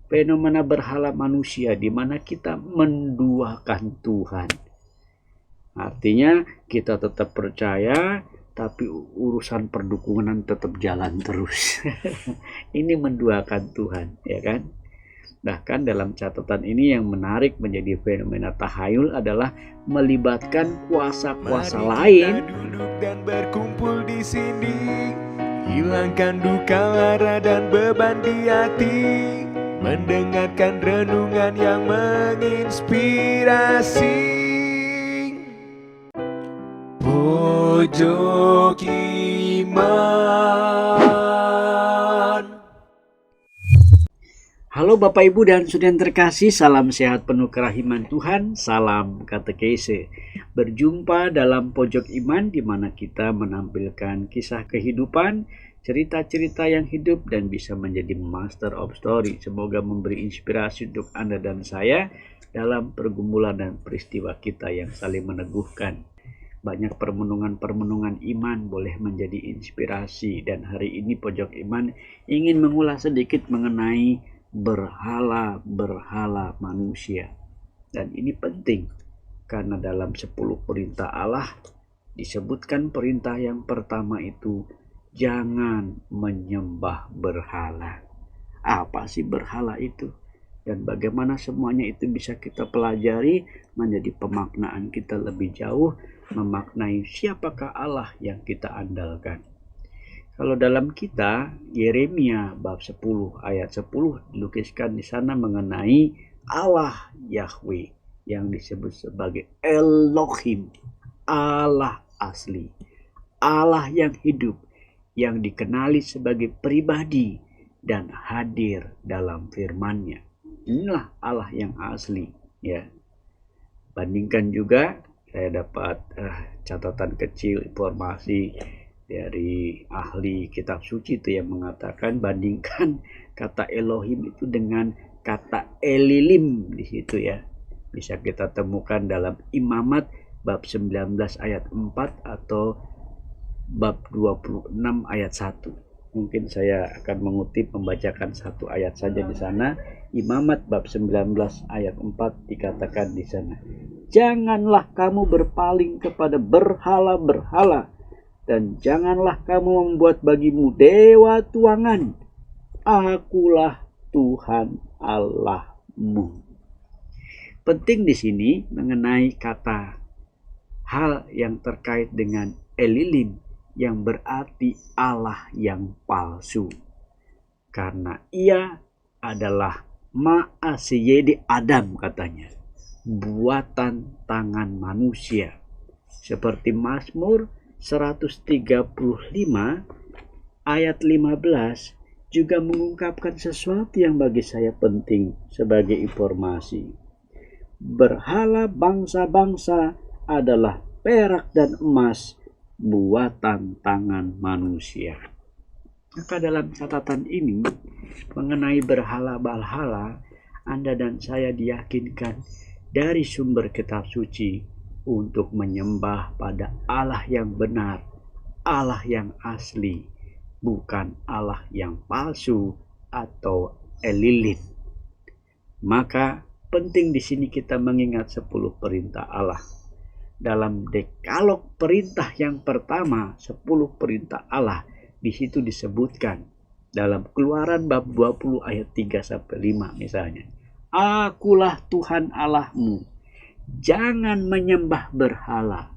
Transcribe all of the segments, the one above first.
fenomena berhala manusia di mana kita menduakan Tuhan. Artinya kita tetap percaya, tapi urusan perdukunan tetap jalan terus. Ini menduakan Tuhan, ya kan? Bahkan dalam catatan ini yang menarik menjadi fenomena tahayul adalah melibatkan kuasa-kuasa lain. Duduk dan berkumpul di sini, hilangkan duka lara dan beban di hati, mendengarkan renungan yang menginspirasi. Pojok Iman. Halo Bapak Ibu dan saudara yang terkasih, salam sehat penuh kerahiman Tuhan, salam katekese. Berjumpa dalam Pojok Iman di mana kita menampilkan kisah kehidupan, cerita-cerita yang hidup dan bisa menjadi master of story. Semoga memberi inspirasi untuk Anda dan saya dalam pergumulan dan peristiwa kita yang saling meneguhkan. Banyak permenungan-permenungan iman boleh menjadi inspirasi, dan hari ini Pojok Iman ingin mengulas sedikit mengenai berhala-berhala manusia. Dan ini penting karena dalam 10 perintah Allah disebutkan perintah yang pertama itu jangan menyembah berhala. Apa sih berhala itu? Dan bagaimana semuanya itu bisa kita pelajari menjadi pemaknaan kita lebih jauh, memaknai siapakah Allah yang kita andalkan. Kalau dalam kita, Yeremia bab 10 ayat 10 dilukiskan di sana mengenai Allah Yahweh yang disebut sebagai Elohim, Allah asli, Allah yang hidup, yang dikenali sebagai pribadi dan hadir dalam firman-Nya. Inilah Allah yang asli, ya. Bandingkan juga, saya dapat catatan kecil informasi dari ahli kitab suci itu yang mengatakan bandingkan kata Elohim itu dengan kata Elilim di situ, ya. Bisa kita temukan dalam Imamat bab 19 ayat 4 atau bab 26 ayat 1. Mungkin saya akan mengutip membacakan satu ayat saja di sana. Imamat bab 19 ayat 4 dikatakan di sana, janganlah kamu berpaling kepada berhala-berhala, dan janganlah kamu membuat bagimu dewa tuangan. Akulah Tuhan Allahmu. Penting di sini mengenai kata hal yang terkait dengan Elilim, yang berarti Allah yang palsu. Karena ia adalah Ma'asiyedi Adam katanya, buatan tangan manusia. Seperti Mazmur 135 ayat 15 juga mengungkapkan sesuatu yang bagi saya penting sebagai informasi. Berhala bangsa-bangsa adalah perak dan emas buatan tangan manusia. Maka dalam catatan ini mengenai berhala-berhala, Anda dan saya diyakinkan dari sumber kitab suci untuk menyembah pada Allah yang benar, Allah yang asli, bukan Allah yang palsu atau Elilim. Maka penting di sini kita mengingat 10 perintah Allah. Dalam dekalog perintah yang pertama, 10 perintah Allah, di situ disebutkan dalam Keluaran bab 20 ayat 3 sampai 5 misalnya. Akulah Tuhan Allahmu. Jangan menyembah berhala,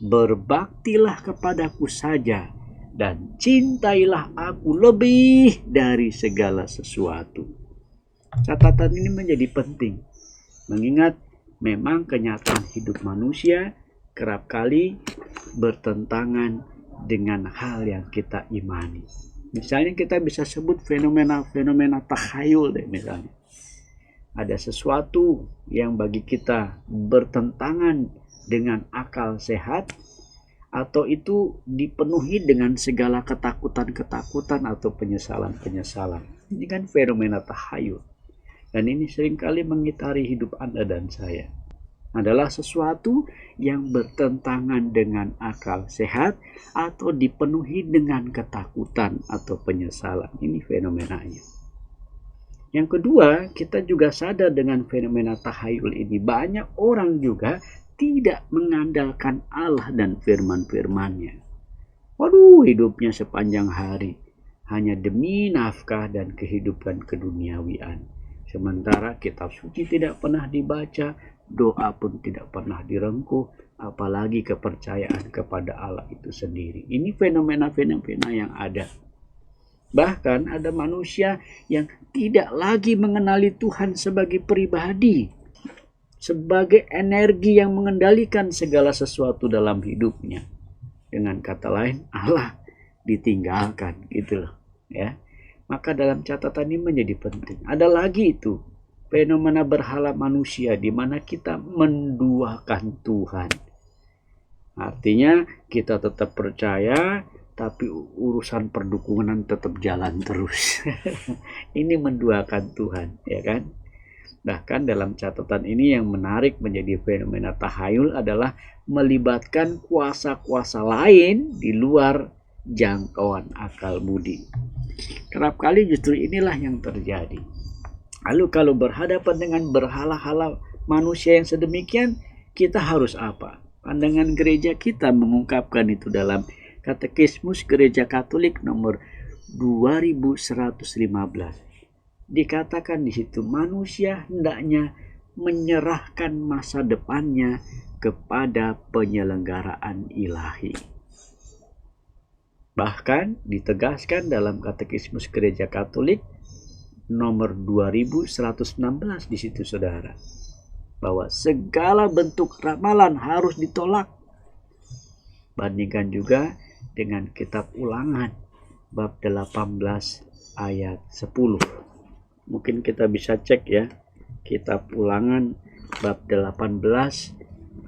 berbaktilah kepadaku saja, dan cintailah aku lebih dari segala sesuatu. Catatan ini menjadi penting, mengingat memang kenyataan hidup manusia kerap kali bertentangan dengan hal yang kita imani. Misalnya kita bisa sebut fenomena-fenomena tahayul deh misalnya. Ada sesuatu yang bagi kita bertentangan dengan akal sehat, atau itu dipenuhi dengan segala ketakutan-ketakutan atau penyesalan-penyesalan. Ini kan fenomena tahayul. Dan ini seringkali mengitari hidup Anda dan saya. Adalah sesuatu yang bertentangan dengan akal sehat atau dipenuhi dengan ketakutan atau penyesalan. Ini fenomenanya. Yang kedua, kita juga sadar dengan fenomena tahayul ini, banyak orang juga tidak mengandalkan Allah dan firman-firman-Nya. Waduh, hidupnya sepanjang hari hanya demi nafkah dan kehidupan keduniawian. Sementara kitab suci tidak pernah dibaca, doa pun tidak pernah direngkuh, apalagi kepercayaan kepada Allah itu sendiri. Ini fenomena-fenomena yang ada. Bahkan ada manusia yang tidak lagi mengenali Tuhan sebagai pribadi, sebagai energi yang mengendalikan segala sesuatu dalam hidupnya. Dengan kata lain, Allah ditinggalkan, gitu loh, ya. Maka dalam catatan ini menjadi penting. Ada lagi itu fenomena berhala manusia di mana kita menduakan Tuhan. Artinya kita tetap percaya, tapi urusan perdukunan tetap jalan terus. Ini menduakan Tuhan, ya kan? Bahkan dalam catatan ini yang menarik menjadi fenomena tahayul adalah melibatkan kuasa-kuasa lain di luar jangkauan akal budi. Kerap kali justru inilah yang terjadi. Lalu kalau berhadapan dengan berhala-hala manusia yang sedemikian, kita harus apa? Pandangan gereja kita mengungkapkan itu dalam Katekismus Gereja Katolik nomor 2115. Dikatakan di situ, manusia hendaknya menyerahkan masa depannya kepada penyelenggaraan ilahi. Bahkan ditegaskan dalam Katekismus Gereja Katolik nomor 2116 di situ, saudara, bahwa segala bentuk ramalan harus ditolak. Bandingkan juga dengan kitab Ulangan bab 18 ayat 10. Mungkin kita bisa cek ya, kitab Ulangan bab 18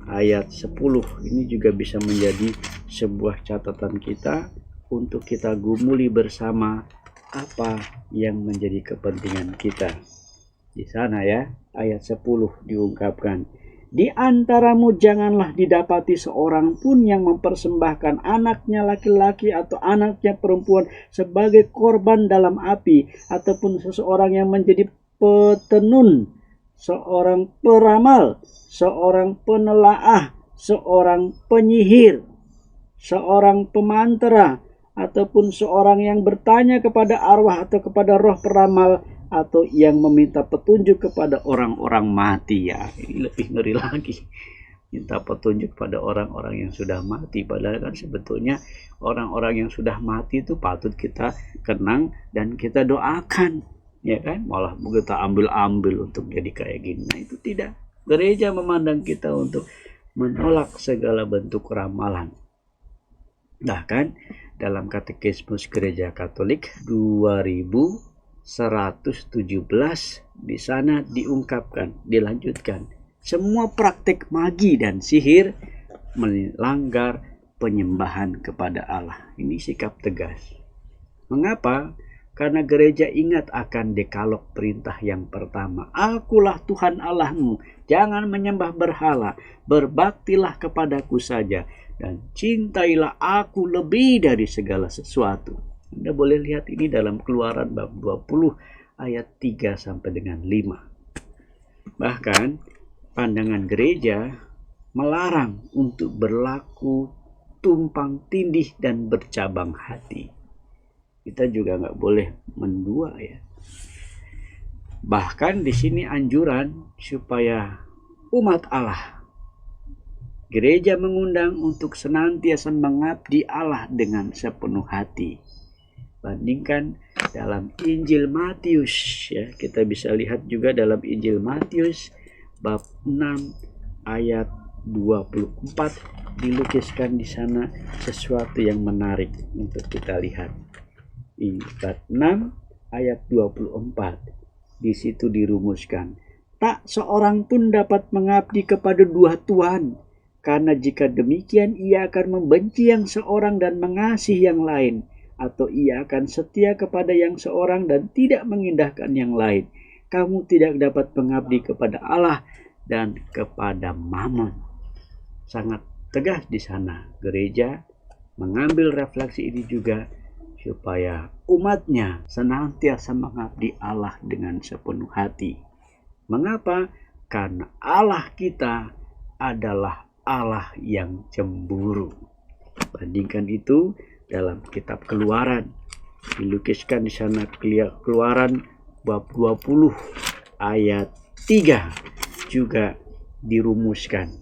ayat 10. Ini juga bisa menjadi sebuah catatan kita untuk kita gumuli bersama apa yang menjadi kepentingan kita. Di sana ya, ayat 10 diungkapkan, di antaramu janganlah didapati seorang pun yang mempersembahkan anaknya laki-laki atau anaknya perempuan sebagai korban dalam api, ataupun seseorang yang menjadi petenun, seorang peramal, seorang penelaah, seorang penyihir, seorang pemantera, ataupun seorang yang bertanya kepada arwah atau kepada roh peramal, atau yang meminta petunjuk kepada orang-orang mati. Ya, ini lebih ngeri lagi, minta petunjuk pada orang-orang yang sudah mati. Padahal kan sebetulnya orang-orang yang sudah mati itu patut kita kenang dan kita doakan, ya kan? Malah kita ambil-ambil untuk jadi kayak gini. Nah, itu tidak. Gereja memandang kita untuk menolak segala bentuk ramalan. Bahkan dalam Katekismus Gereja Katolik 2117 di sana diungkapkan, dilanjutkan, semua praktek magi dan sihir melanggar penyembahan kepada Allah. Ini sikap tegas. Mengapa? Karena gereja ingat akan dekalog perintah yang pertama. Akulah Tuhan Allahmu, jangan menyembah berhala, berbaktilah kepadaku saja, dan cintailah aku lebih dari segala sesuatu. Anda boleh lihat ini dalam Keluaran bab 20 ayat 3 sampai dengan 5. Bahkan pandangan gereja melarang untuk berlaku tumpang tindih dan bercabang hati. Kita juga nggak boleh mendua ya. Bahkan di sini anjuran supaya umat Allah, gereja mengundang untuk senantiasa mengabdi Allah dengan sepenuh hati. Bandingkan dalam Injil Matius ya, kita bisa lihat juga dalam Injil Matius bab 6 ayat 24 dilukiskan di sana sesuatu yang menarik untuk kita lihat. Bab 6 ayat 24 di situ dirumuskan, tak seorang pun dapat mengabdi kepada dua tuan, karena jika demikian ia akan membenci yang seorang dan mengasihi yang lain, atau ia akan setia kepada yang seorang dan tidak mengindahkan yang lain. Kamu tidak dapat mengabdi kepada Allah dan kepada Mammon. Sangat tegas di sana. Gereja mengambil refleksi ini juga supaya umatnya senantiasa mengabdi Allah dengan sepenuh hati. Mengapa? Karena Allah kita adalah Allah yang cemburu. Bandingkan itu dalam kitab Keluaran. Dilukiskan di sana Keluaran bab 20 ayat 3 juga dirumuskan.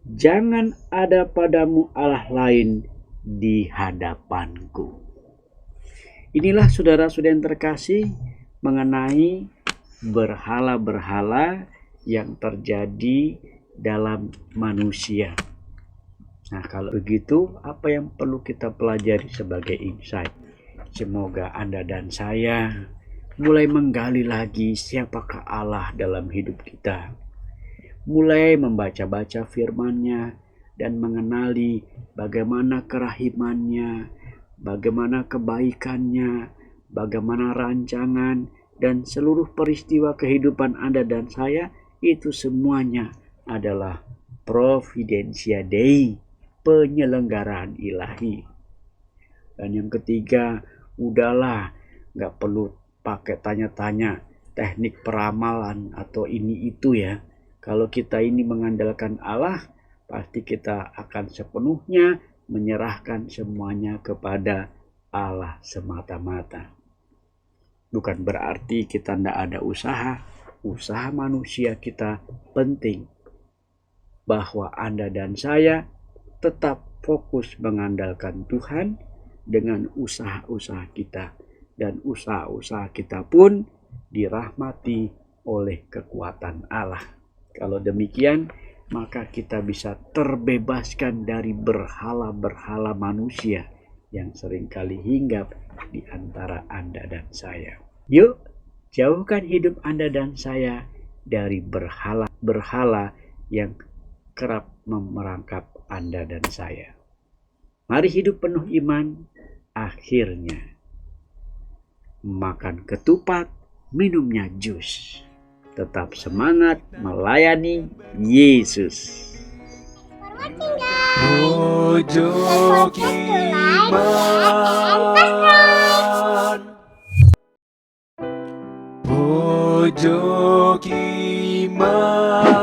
Jangan ada padamu Allah lain di hadapanku. Inilah saudara-saudara yang terkasih mengenai berhala-berhala yang terjadi dalam manusia. Nah, kalau begitu, apa yang perlu kita pelajari sebagai insight? Semoga Anda dan saya mulai menggali lagi siapakah Allah dalam hidup kita. Mulai membaca-baca firman-Nya dan mengenali bagaimana kerahimannya, bagaimana kebaikannya, bagaimana rancangan, dan seluruh peristiwa kehidupan Anda dan saya itu semuanya adalah providentia Dei, penyelenggaraan ilahi. Dan yang ketiga, udahlah, gak perlu pakai tanya-tanya teknik peramalan atau ini itu ya. Kalau kita ini mengandalkan Allah, pasti kita akan sepenuhnya menyerahkan semuanya kepada Allah semata-mata. Bukan berarti kita tidak ada usaha manusia kita penting. Bahwa Anda dan saya tetap fokus mengandalkan Tuhan dengan usaha-usaha kita. Dan usaha-usaha kita pun dirahmati oleh kekuatan Allah. Kalau demikian, maka kita bisa terbebaskan dari berhala-berhala manusia yang seringkali hinggap di antara Anda dan saya. Yuk, jauhkan hidup Anda dan saya dari berhala-berhala yang kerap memerangkap Anda dan saya. Mari hidup penuh iman, akhirnya makan ketupat, minumnya jus. Tetap semangat melayani Yesus. Pojok Iman. Pojok Iman.